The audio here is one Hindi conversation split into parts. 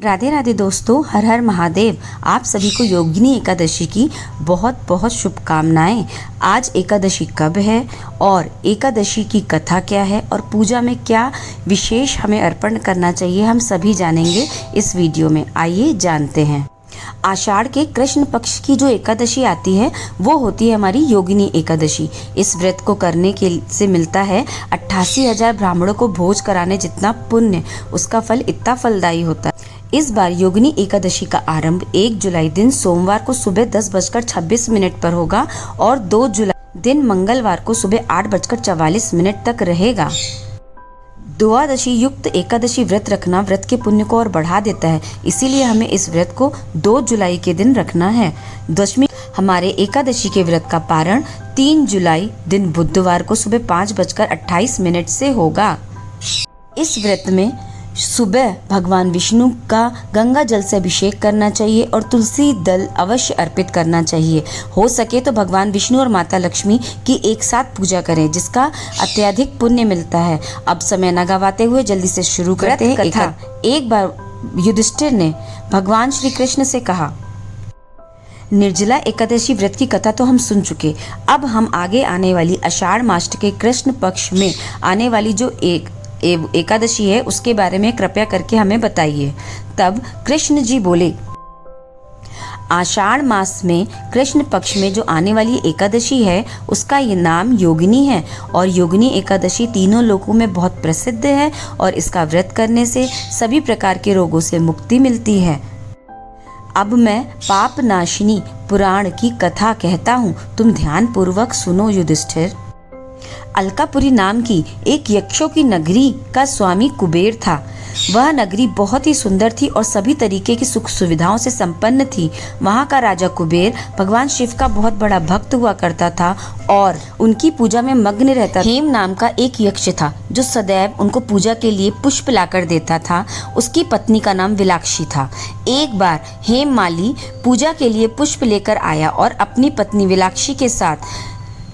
राधे राधे दोस्तों, हर हर महादेव। आप सभी को योगिनी एकादशी की बहुत बहुत शुभकामनाएं। आज एकादशी कब है और एकादशी की कथा क्या है और पूजा में क्या विशेष हमें अर्पण करना चाहिए, हम सभी जानेंगे इस वीडियो में। आइए जानते हैं। आषाढ़ के कृष्ण पक्ष की जो एकादशी आती है वो होती है हमारी योगिनी एकादशी। इस व्रत को करने के से मिलता है 88,000 ब्राह्मणों को भोज कराने जितना पुण्य, उसका फल इतना फलदायी होता है। इस बार योगिनी एकादशी का आरंभ 1 जुलाई दिन सोमवार को सुबह 10:26 पर होगा और 2 जुलाई दिन मंगलवार को सुबह 8:44 तक रहेगा। द्वादशी युक्त एकादशी व्रत रखना व्रत के पुण्य को और बढ़ा देता है, इसीलिए हमें इस व्रत को 2 जुलाई के दिन रखना है। दशमी हमारे एकादशी के व्रत का पारण 3 जुलाई दिन बुधवार को सुबह 5:28 से होगा। इस व्रत में सुबह भगवान विष्णु का गंगा जल से अभिषेक करना चाहिए और तुलसी दल अवश्य अर्पित करना चाहिए। हो सके तो भगवान विष्णु और माता लक्ष्मी की एक साथ पूजा करें, जिसका अत्यधिक पुण्य मिलता है। अब समय न गवाते हुए जल्दी से शुरू करते हैं कथा। एक बार युधिष्ठिर ने भगवान श्री कृष्ण से कहा, निर्जला एकादशी व्रत की कथा तो हम सुन चुके, अब हम आगे आने वाली आषाढ़ मास के कृष्ण पक्ष में आने वाली जो एकादशी है उसके बारे में कृपया करके हमें बताइए। तब कृष्ण जी बोले, आषाढ़ मास में कृष्ण पक्ष में जो आने वाली एकादशी है उसका ये नाम योगिनी है और योगिनी एकादशी तीनों लोकों में बहुत प्रसिद्ध है और इसका व्रत करने से सभी प्रकार के रोगों से मुक्ति मिलती है। अब मैं पाप नाशिनी पुराण की कथा कहता हूँ, तुम ध्यान पूर्वक सुनो युधिष्ठिर। अलकापुरी नाम की एक यक्षों की नगरी का स्वामी कुबेर था। वह नगरी बहुत ही सुंदर थी और सभी तरीके की सुख सुविधाओं से संपन्न थी। वहाँ का राजा कुबेर भगवान शिव का बहुत बड़ा भक्त हुआ करता था और उनकी पूजा में मग्न रहता था। हेम नाम का एक यक्ष था जो सदैव उनको पूजा के लिए पुष्प लाकर देता था। उसकी पत्नी का नाम विलाक्षी था। एक बार हेम माली पूजा के लिए पुष्प लेकर आया और अपनी पत्नी विलाक्षी के साथ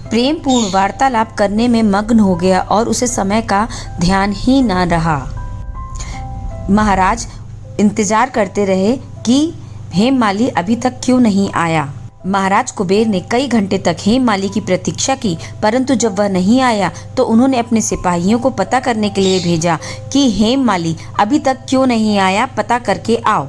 प्रेम पूर्ण वार्तालाप करने में मग्न हो गया और उसे समय का ध्यान ही न रहा। महाराज इंतजार करते रहे कि हेममाली अभी तक क्यों नहीं आया। महाराज कुबेर ने कई घंटे तक हेममाली की प्रतीक्षा की, परंतु जब वह नहीं आया तो उन्होंने अपने सिपाहियों को पता करने के लिए भेजा कि हेममाली अभी तक क्यों नहीं आया, पता करके आओ।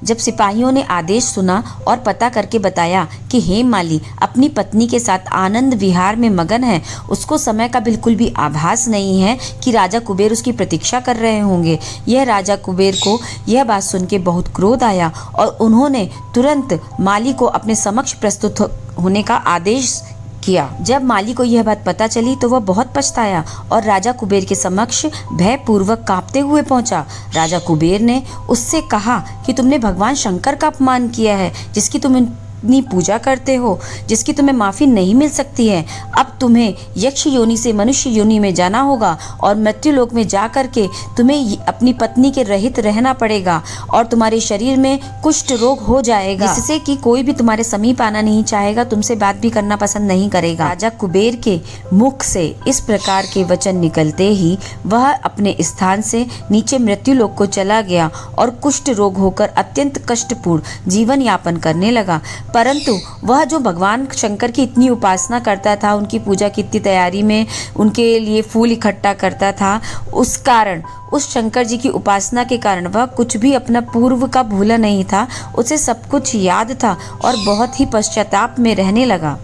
जब सिपाहियों ने आदेश सुना और पता करके बताया कि हेममाली अपनी पत्नी के साथ आनंद विहार में मगन है, उसको समय का बिल्कुल भी आभास नहीं है कि राजा कुबेर उसकी प्रतीक्षा कर रहे होंगे। यह राजा कुबेर को यह बात सुन के बहुत क्रोध आया और उन्होंने तुरंत माली को अपने समक्ष प्रस्तुत होने का आदेश किया। जब माली को यह बात पता चली तो वह बहुत पछताया और राजा कुबेर के समक्ष भयपूर्वक कांपते हुए पहुंचा। राजा कुबेर ने उससे कहा कि तुमने भगवान शंकर का अपमान किया है, जिसकी तुम इतनी पूजा करते हो, जिसकी तुम्हें माफी नहीं मिल सकती है। अब तुम्हें यक्ष योनि से मनुष्य योनि में जाना होगा और मृत्युलोक में जा करके तुम्हें अपनी पत्नी के रहित रहना पड़ेगा और तुम्हारे शरीर में कुष्ठ रोग हो जाएगा, जिससे कि कोई भी तुम्हारे समीप आना नहीं चाहेगा, तुमसे बात भी करना पसंद नहीं करेगा। राजा कुबेर के मुख से इस प्रकार के वचन निकलते ही वह अपने स्थान से नीचे मृत्युलोक को चला गया और कुष्ठ रोग होकर अत्यंत कष्टपूर्ण जीवन यापन करने लगा। परंतु वह जो भगवान शंकर की इतनी उपासना करता था, उनकी पूजा की इतनी तैयारी में उनके लिए फूल इकट्ठा करता था, उस कारण उस शंकर जी की उपासना के कारण वह कुछ भी अपना पूर्व का भूला नहीं था। उसे सब कुछ याद था और बहुत ही पश्चाताप में रहने लगा।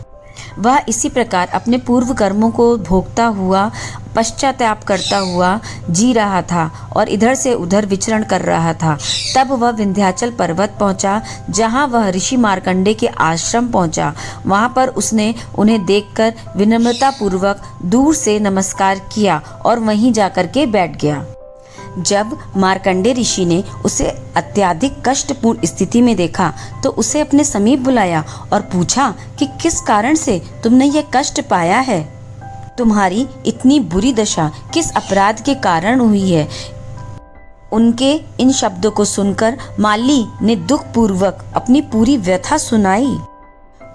वह इसी प्रकार अपने पूर्व कर्मों को भोगता हुआ, पश्चाताप करता हुआ जी रहा था और इधर से उधर विचरण कर रहा था। तब वह विंध्याचल पर्वत पहुंचा, जहां वह ऋषि मार्कंडे के आश्रम पहुंचा। वहां पर उसने उन्हें देखकर विनम्रता पूर्वक दूर से नमस्कार किया और वहीं जाकर के बैठ गया। जब मार्कंडे ऋषि ने उसे अत्यधिक कष्टपूर्ण स्थिति में देखा तो उसे अपने समीप बुलाया और पूछा कि किस कारण से तुमने ये कष्ट पाया है, तुम्हारी इतनी बुरी दशा किस अपराध के कारण हुई है। उनके इन शब्दों को सुनकर माली ने दुख पूर्वक अपनी पूरी व्यथा सुनाई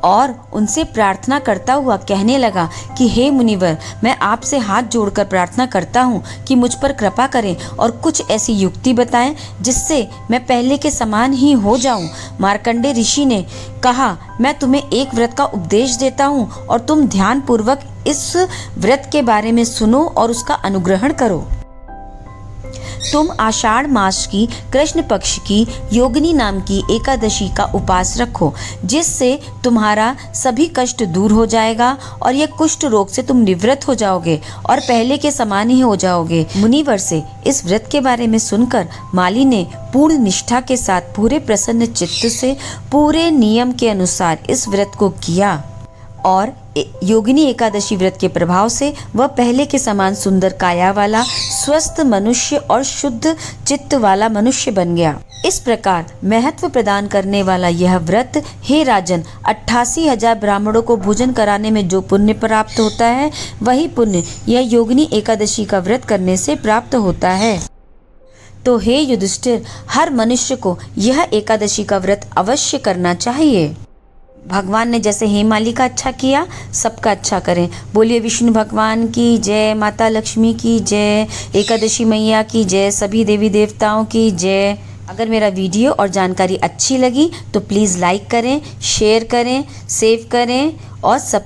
और उनसे प्रार्थना करता हुआ कहने लगा कि हे मुनिवर, मैं आपसे हाथ जोड़कर प्रार्थना करता हूँ कि मुझ पर कृपा करें और कुछ ऐसी युक्ति बताएं जिससे मैं पहले के समान ही हो जाऊं। मार्कंडे ऋषि ने कहा, मैं तुम्हें एक व्रत का उपदेश देता हूँ और तुम ध्यान पूर्वक इस व्रत के बारे में सुनो और उसका अनुग्रहण करो। तुम आषाढ़ मास की कृष्ण पक्ष की योगिनी नाम की एकादशी का उपास रखो, जिससे तुम्हारा सभी कष्ट दूर हो जाएगा और यह कुष्ठ रोग से तुम निवृत्त हो जाओगे और पहले के समान ही हो जाओगे। मुनिवर से इस व्रत के बारे में सुनकर माली ने पूर्ण निष्ठा के साथ पूरे प्रसन्न चित्त से पूरे नियम के अनुसार इस व्रत को किया और योगिनी एकादशी व्रत के प्रभाव से वह पहले के समान सुंदर काया वाला, स्वस्थ मनुष्य और शुद्ध चित्त वाला मनुष्य बन गया। इस प्रकार महत्व प्रदान करने वाला यह व्रत, हे राजन, 88,000 ब्राह्मणों को भोजन कराने में जो पुण्य प्राप्त होता है, वही पुण्य यह योगिनी एकादशी का व्रत करने से प्राप्त होता है। तो हे युधिष्ठिर, हर मनुष्य को यह एकादशी का व्रत अवश्य करना चाहिए। भगवान ने जैसे हेमाली का अच्छा किया, सबका अच्छा करें। बोलिए विष्णु भगवान की जय, माता लक्ष्मी की जय, एकादशी मैया की जय, सभी देवी देवताओं की जय। अगर मेरा वीडियो और जानकारी अच्छी लगी तो प्लीज़ लाइक करें, शेयर करें, सेव करें और सब्सक्राइब